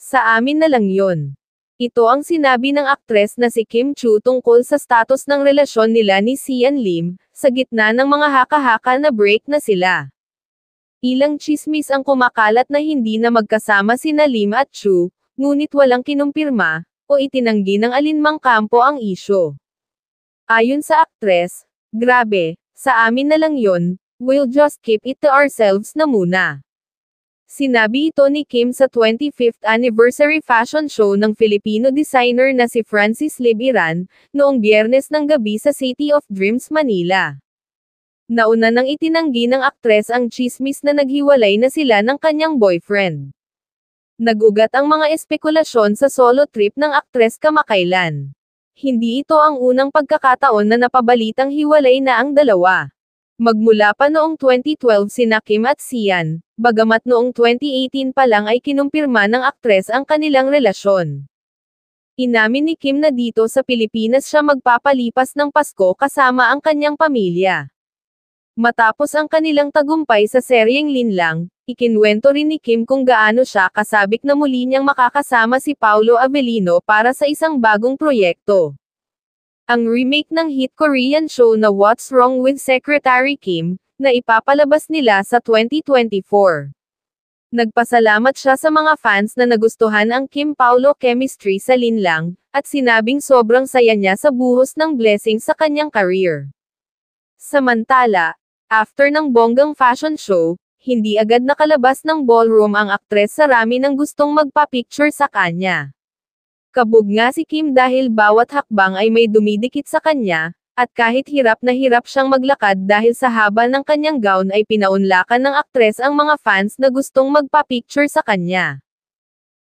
Sa amin na lang yon. Ito ang sinabi ng aktres na si Kim Chu tungkol sa status ng relasyon nila ni Sian Lim, sa gitna ng mga haka-haka na break na sila. Ilang tsismis ang kumakalat na hindi na magkasama sina Lim at Chu, ngunit walang kinumpirma, o itinanggi ng alinmang kampo ang isyu. Ayon sa aktres, grabe, sa amin na lang yon, we'll just keep it to ourselves na muna. Sinabi ito ni Kim sa 25th anniversary fashion show ng Filipino designer na si Francis Libiran, noong Biyernes ng gabi sa City of Dreams, Manila. Nauna nang itinanggi ng aktres ang tsismis na naghiwalay na sila ng kanyang boyfriend. Nag-ugat ang mga espekulasyon sa solo trip ng aktres kamakailan. Hindi ito ang unang pagkakataon na napabalitang hiwalay na ang dalawa. Magmula pa noong 2012 sina Kim at Sian, bagamat noong 2018 pa lang ay kinumpirma ng aktres ang kanilang relasyon. Inamin ni Kim na dito sa Pilipinas siya magpapalipas ng Pasko kasama ang kanyang pamilya. Matapos ang kanilang tagumpay sa seryeng Linlang, ikinwento rin ni Kim kung gaano siya kasabik na muli niyang makakasama si Paolo Avellino para sa isang bagong proyekto. Ang remake ng hit Korean show na What's Wrong with Secretary Kim, na ipapalabas nila sa 2024. Nagpasalamat siya sa mga fans na nagustuhan ang Kim-Paolo chemistry sa Linlang, at sinabing sobrang saya niya sa buhos ng blessing sa kanyang career. Samantala, after ng bonggang fashion show, hindi agad nakalabas ng ballroom ang aktres sa rami ng gustong magpa-picture sa kanya. Kabog nga si Kim dahil bawat hakbang ay may dumidikit sa kanya, at kahit hirap na hirap siyang maglakad dahil sa haba ng kanyang gown ay pinaunlakan ng aktres ang mga fans na gustong magpa-picture sa kanya.